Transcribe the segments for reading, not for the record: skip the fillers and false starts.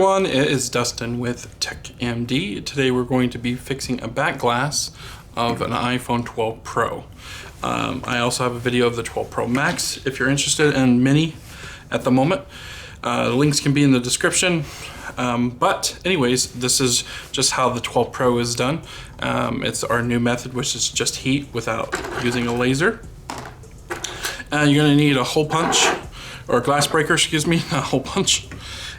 everyone, it is Dustin with TechMD. Today we're going to be fixing a back glass of an iPhone 12 Pro. I also have a video of the 12 Pro Max if you're interested in mini at the moment. The links can be in the description. But anyways, this is just how the 12 Pro is done. It's our new method, which is just heat without using a laser. You're going to need a hole punch, or a glass breaker, excuse me, not a hole punch.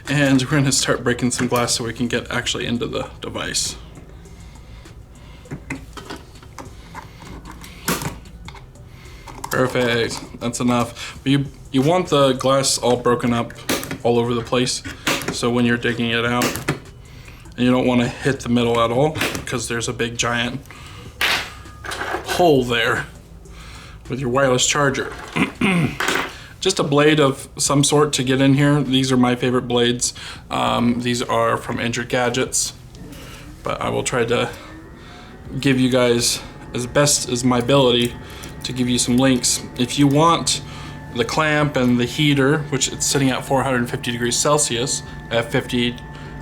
And we're going to start breaking some glass so we can get actually into the device. Perfect, that's enough. But you want the glass all broken up all over the place, so when you're digging it out, and you don't want to hit the middle at all because there's a big giant hole there with your wireless charger. Just a blade of some sort to get in here. These are my favorite blades. These are from Injured Gadgets, but I will try to give you guys as best as my ability to give you some links. If you want the clamp and the heater, which it's sitting at 450 degrees Celsius at 50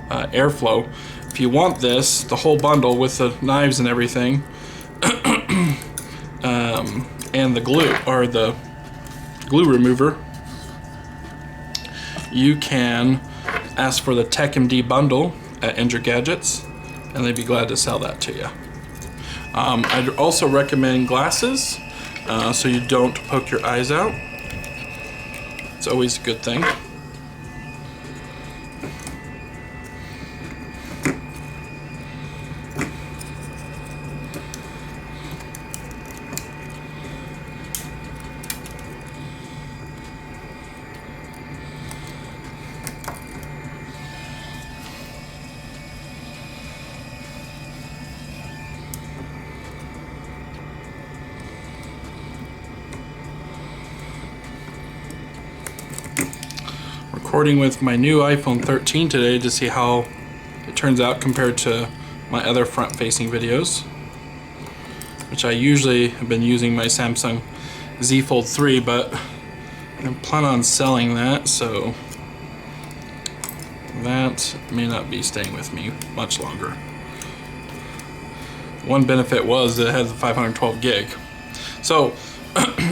airflow, if you want this, the whole bundle with the knives and everything, and the glue, or the glue remover, you can ask for the TechMD bundle at Injured Gadgets, and they'd be glad to sell that to you. I'd also recommend glasses, so you don't poke your eyes out. It's always a good thing. Recording with my new iPhone 13 today to see how it turns out compared to my other front-facing videos, which I usually have been using my Samsung Z Fold 3, but I plan on selling that, so that may not be staying with me much longer. One benefit was that it had the 512 gig. So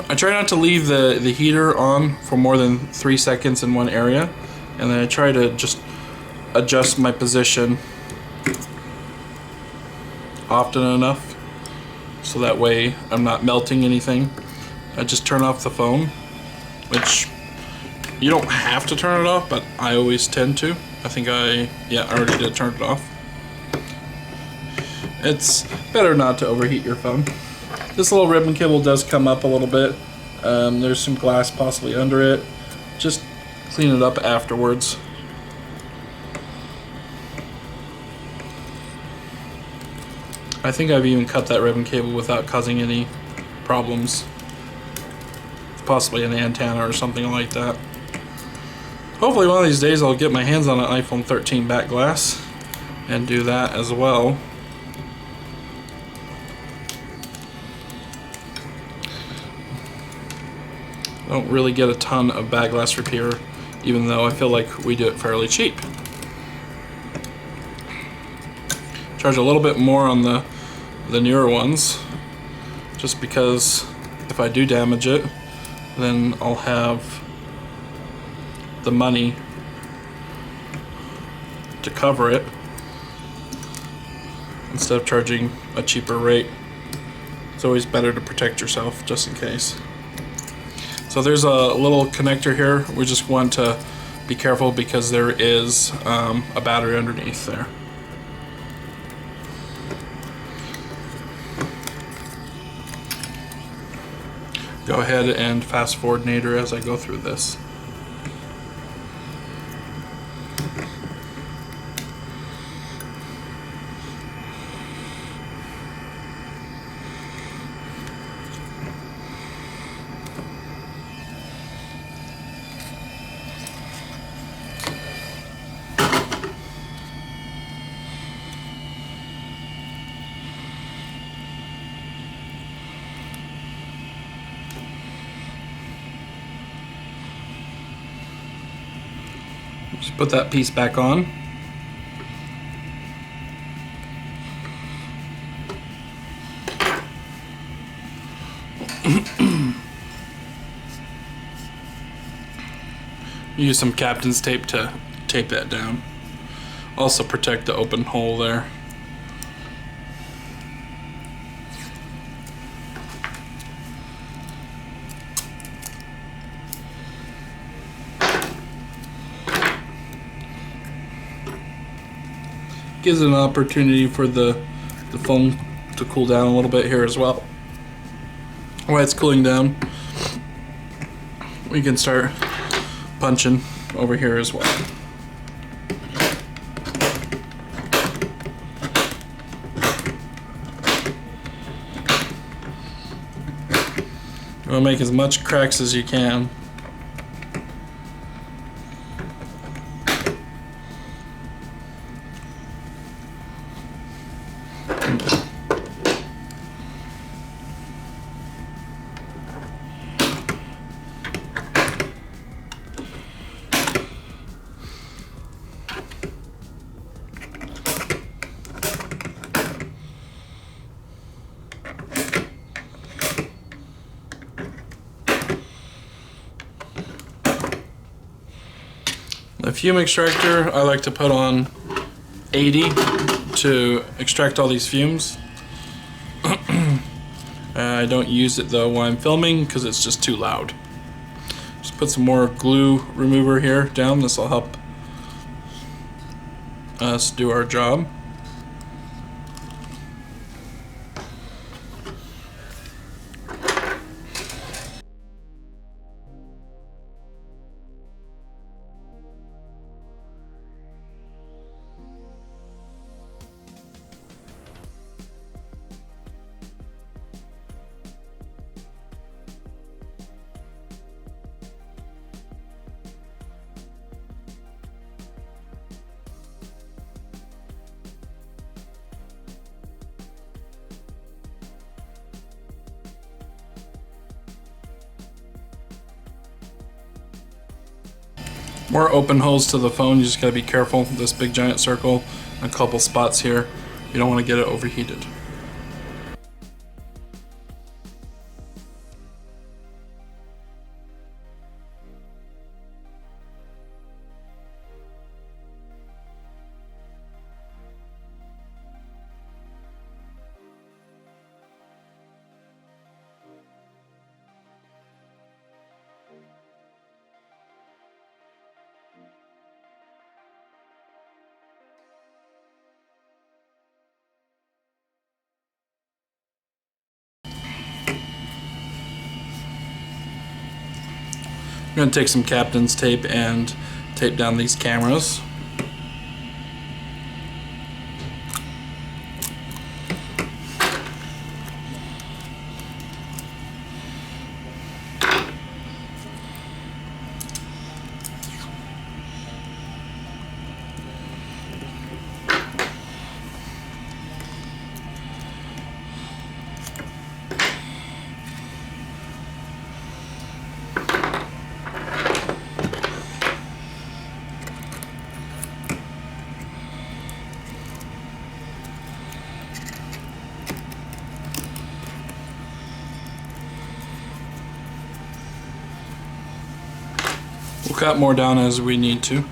I try not to leave the heater on for more than 3 seconds in one area, and then I try to just adjust my position often enough so that way I'm not melting anything. I just turn off the phone, which you don't have to turn it off, but I always tend to. I think I already did turn it off. It's better not to overheat your phone. This little ribbon cable does come up a little bit. There's some glass possibly under it. Just clean it up afterwards. I think I've even cut that ribbon cable without causing any problems. Possibly an antenna or something like that. Hopefully one of these days I'll get my hands on an iPhone 13 back glass and do that as well. I don't really get a ton of back glass repair, even though I feel like we do it fairly cheap. Charge a little bit more on the newer ones, just because if I do damage it, then I'll have the money to cover it instead of charging a cheaper rate. It's always better to protect yourself just in case. So there's a little connector here. We just want to be careful because there is a battery underneath there. Go ahead and fast forward Nader as I go through this. Just put that piece back on. Use some captain's tape to tape that down. Also protect the open hole there. Gives it an opportunity for the foam to cool down a little bit here as well. While it's cooling down, we can start punching over here as well. You want to make as much cracks as you can. The fume extractor I like to put on 80 to extract all these fumes. I don't use it though while I'm filming because it's just too loud. Just put some more glue remover here down. This will help us do our job. More open holes to the phone. You just gotta be careful. This big giant circle, a couple spots here. You don't want to get it overheated. I'm going to take some captain's tape and tape down these cameras. We'll cut more down as we need to.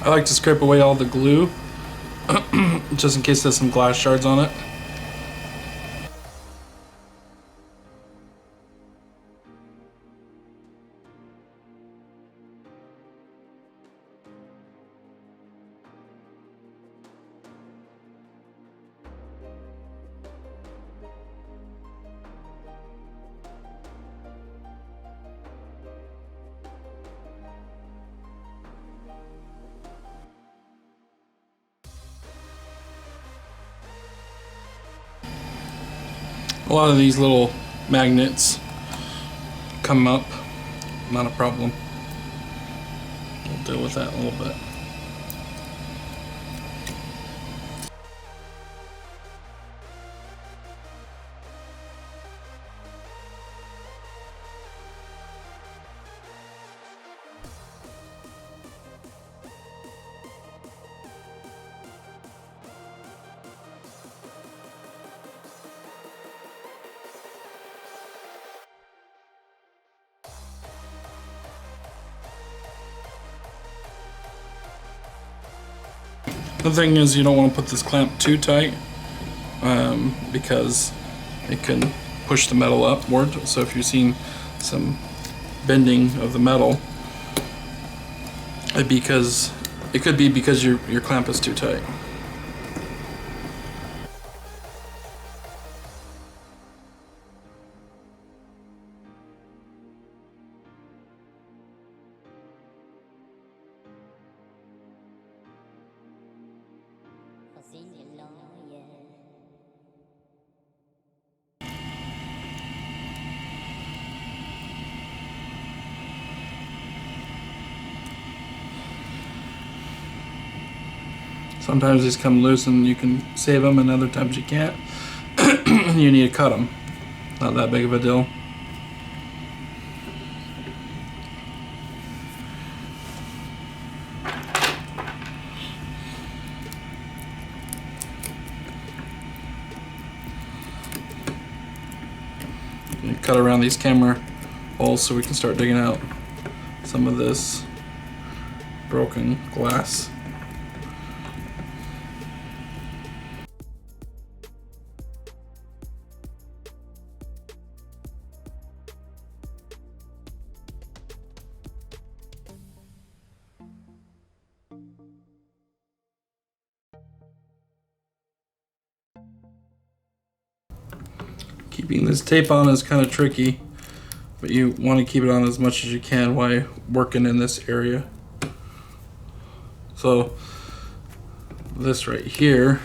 I like to scrape away all the glue, just in case there's some glass shards on it. A lot of these little magnets come up, not a problem. We'll deal with that in a little bit. The thing is, you don't want to put this clamp too tight because it can push the metal upward. So if you've seen some bending of the metal, it could be because your clamp is too tight. Sometimes these come loose and you can save them, and other times you can't. You need to cut them. Not that big of a deal. You cut around these camera holes so we can start digging out some of this broken glass. Keeping this tape on is kind of tricky, but you want to keep it on as much as you can while working in this area. So this right here,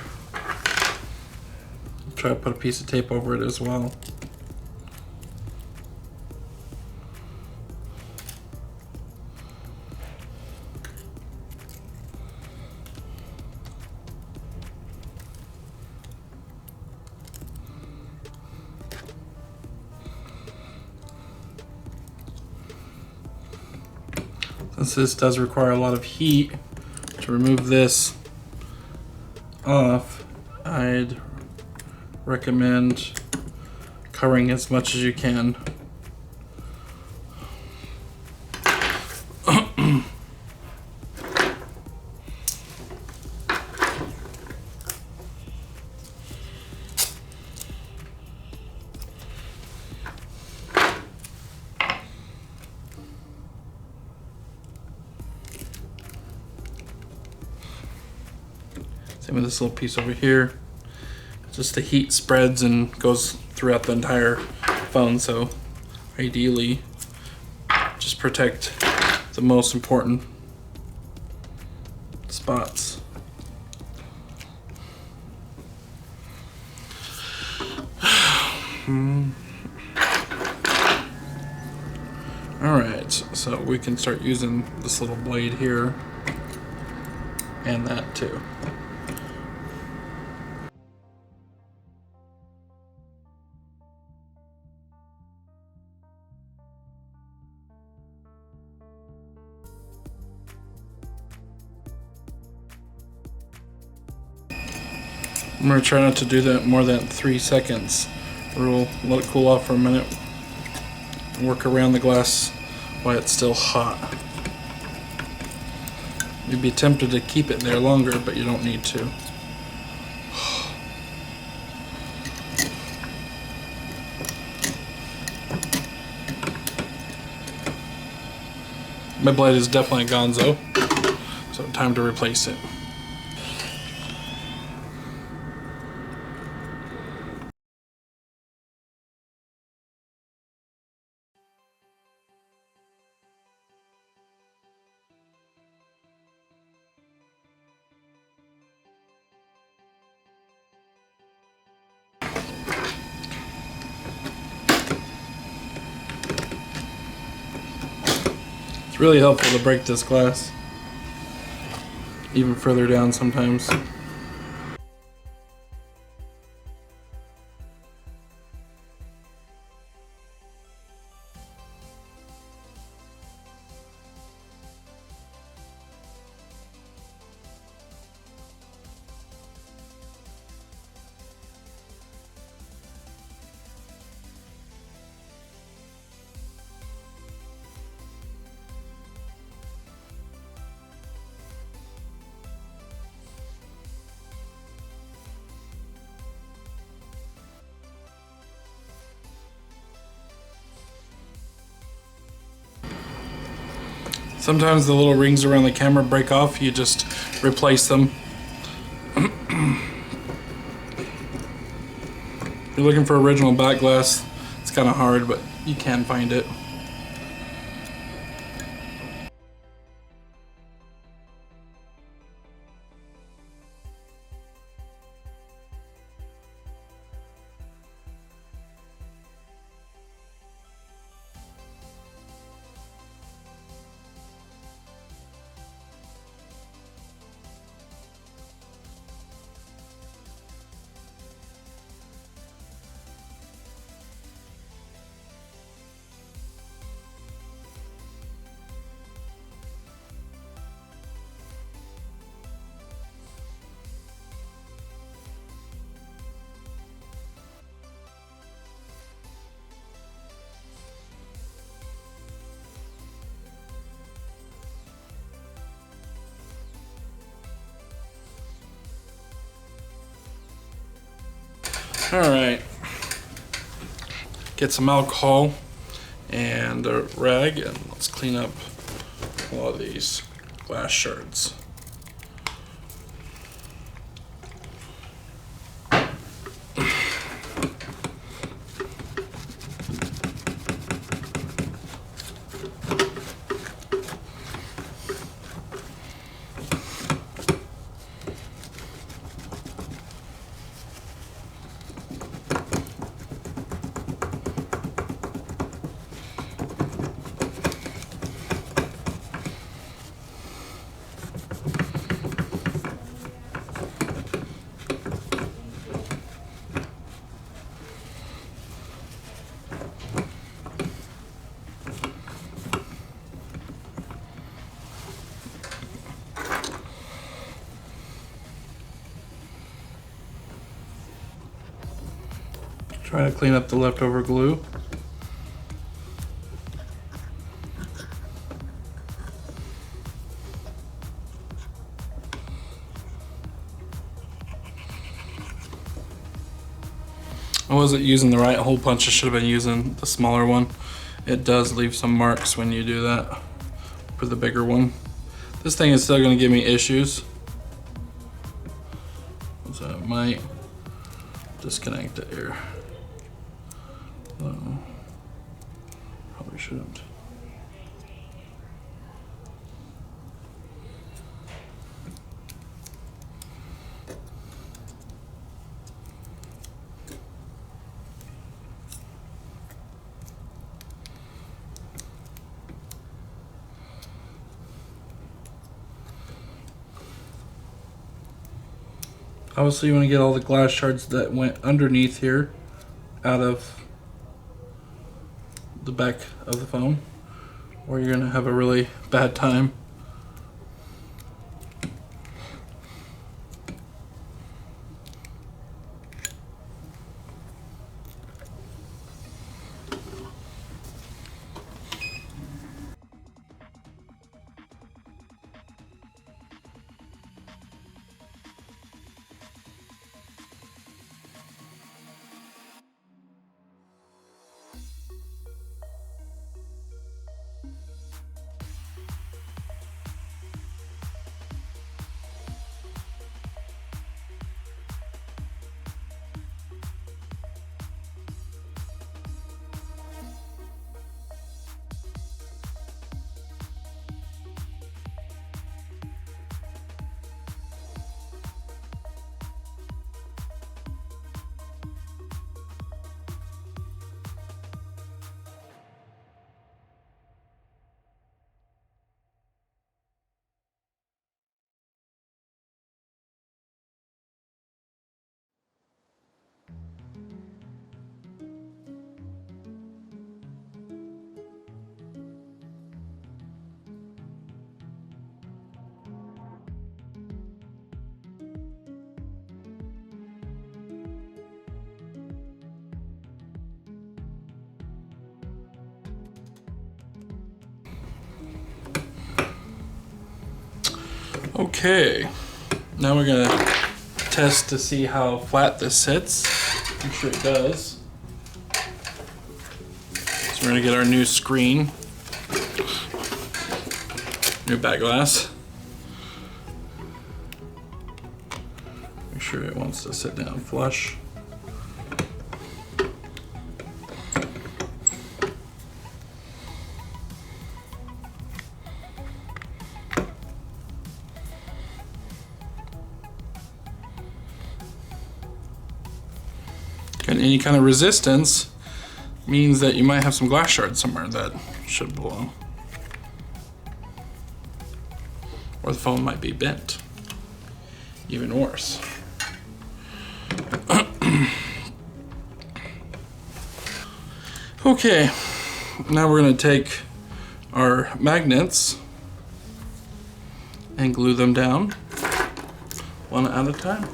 try to put a piece of tape over it as well. Since this does require a lot of heat to remove this off, I'd recommend covering as much as you can. Same with this little piece over here. Just the heat spreads and goes throughout the entire phone, so ideally just protect the most important spots. Alright, so we can start using this little blade here and that too. I'm going to try not to do that more than 3 seconds. We'll let it cool off for a minute. Work around the glass while it's still hot. You'd be tempted to keep it there longer, but you don't need to. My blade is definitely gonzo, so time to replace it. It's really helpful to break this glass. Even further down sometimes. Sometimes the little rings around the camera break off, you just replace them. If you're looking for original back glass, it's kind of hard, but you can find it. Alright, get some alcohol and a rag and let's clean up a lot of these glass shards. Try to clean up the leftover glue. I wasn't using the right hole punch, I should have been using the smaller one. It does leave some marks when you do that for the bigger one. This thing is still going to give me issues, so I might disconnect it here. Probably shouldn't. Obviously you want to get all the glass shards that went underneath here out of the back of the phone, or you're going to have a really bad time. Okay, now we're gonna test to see how flat this sits. I'm sure it does. So we're gonna get our new screen, new back glass. Make sure it wants to sit down flush. And any kind of resistance means that you might have some glass shards somewhere that should belong. Or the phone might be bent. Even worse. Okay, now we're going to take our magnets and glue them down one at a time.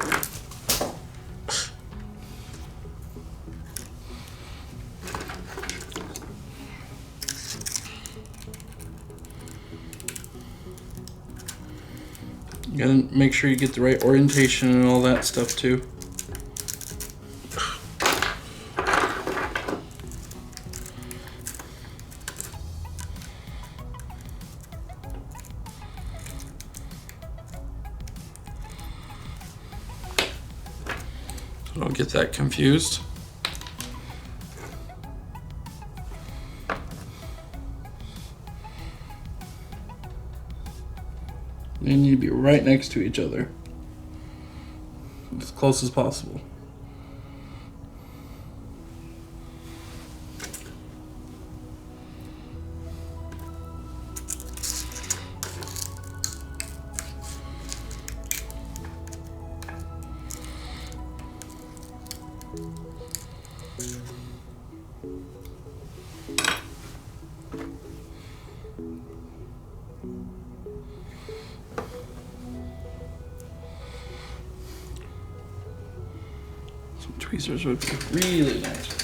You gotta make sure you get the right orientation and all that stuff too. So don't get that confused. They need to be right next to each other, as close as possible. Some tweezers would be really nice.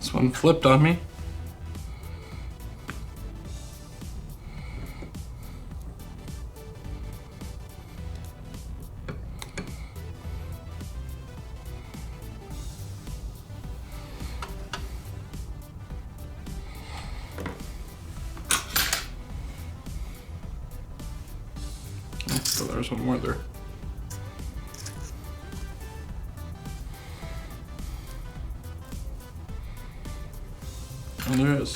This one flipped on me. So there's one more there. Oh, there is.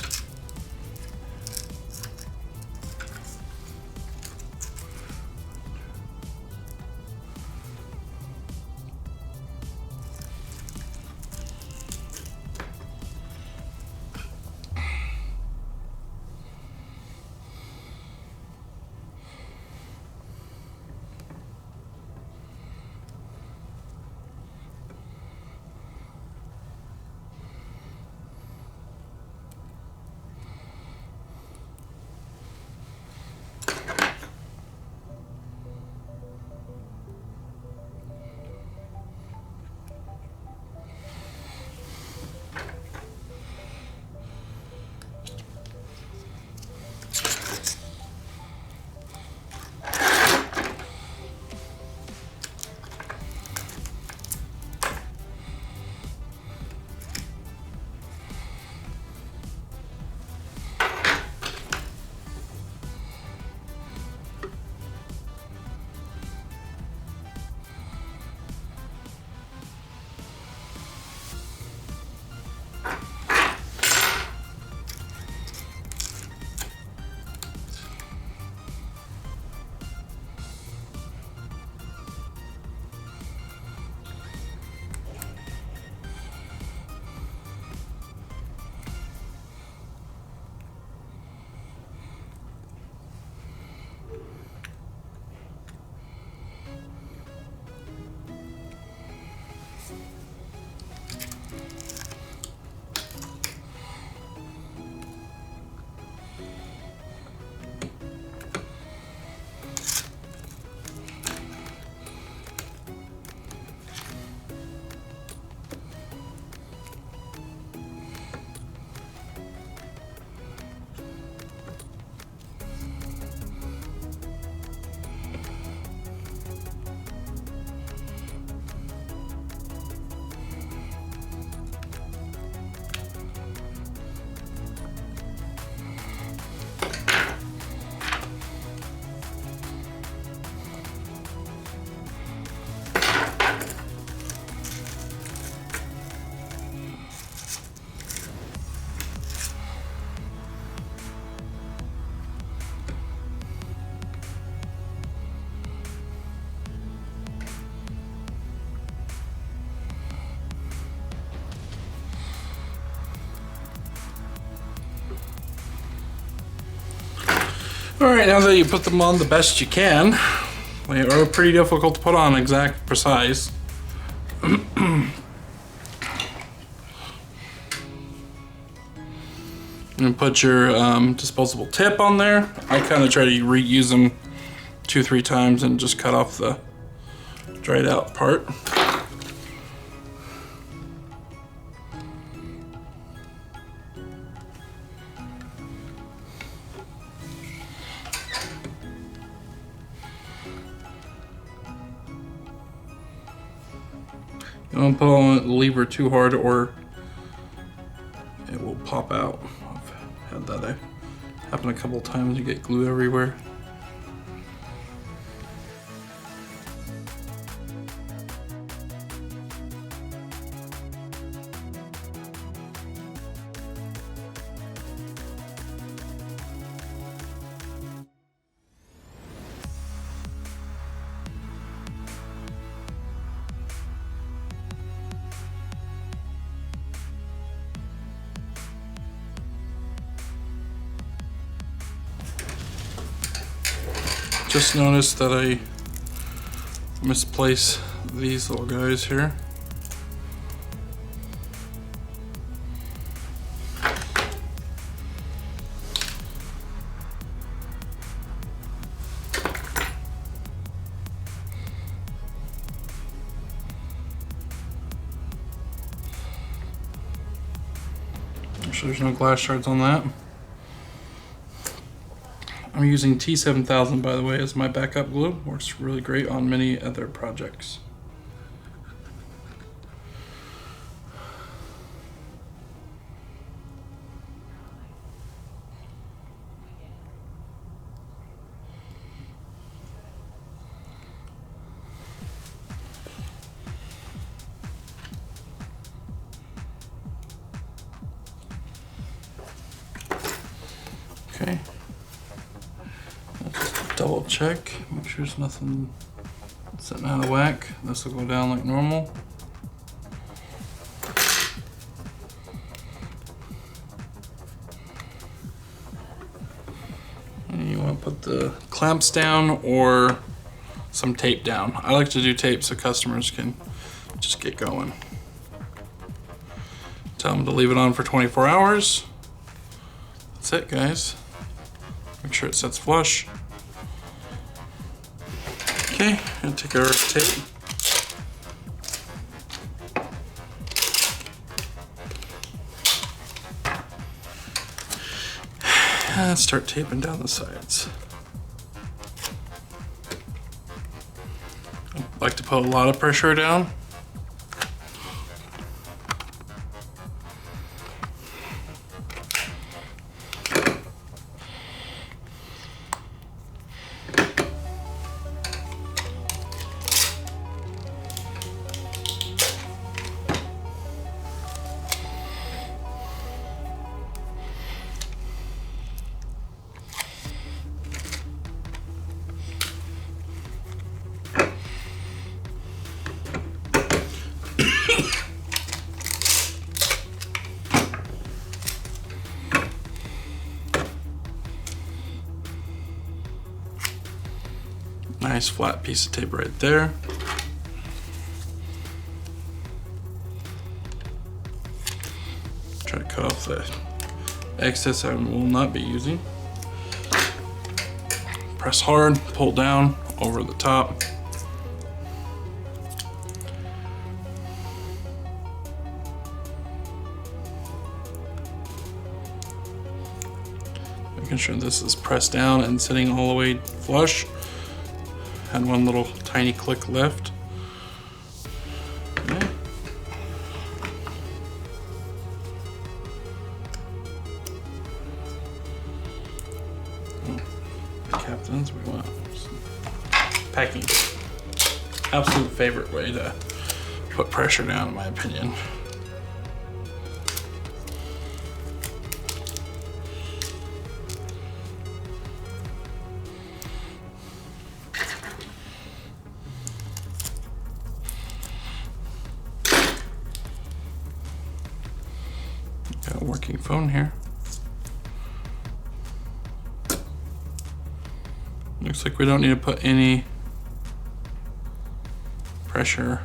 All right, now that you put them on the best you can, they are pretty difficult to put on exact precise. And put your disposable tip on there. I kind of try to reuse them 2-3 times and just cut off the dried out part. You don't pull on the lever too hard or it will pop out. I've had that happen a couple of times. You get glue everywhere. Just noticed that I misplaced these little guys here. Make sure there's no glass shards on that. I'm using T7000, by the way, as my backup glue. Works really great on many other projects. Okay. Double check, make sure there's nothing sitting out of whack. This will go down like normal. And you want to put the clamps down or some tape down. I like to do tape so customers can just get going. Tell them to leave it on for 24 hours. That's it, guys. Make sure it sets flush. Okay, and take our tape. And start taping down the sides. I like to put a lot of pressure down. Nice flat piece of tape right there. Try to cut off the excess I will not be using. Press hard, pull down over the top. Making sure this is pressed down and sitting all the way flush. Had one little tiny click left. Okay. The captains, we want some packing. Absolute favorite way to put pressure down, in my opinion. Got a working phone here. Looks like we don't need to put any pressure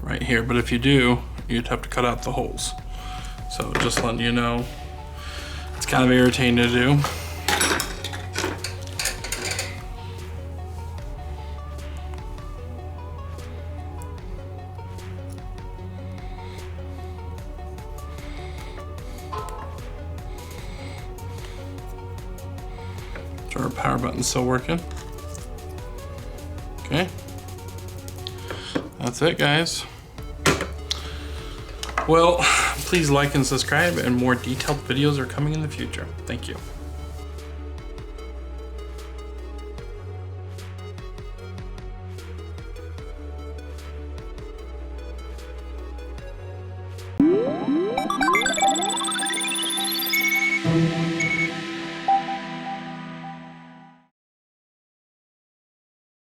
right here, but if you do, you'd have to cut out the holes. So just letting you know, it's kind of irritating to do. So our power button's still working. Okay. That's it, guys. Well, please like and subscribe, and more detailed videos are coming in the future. Thank you.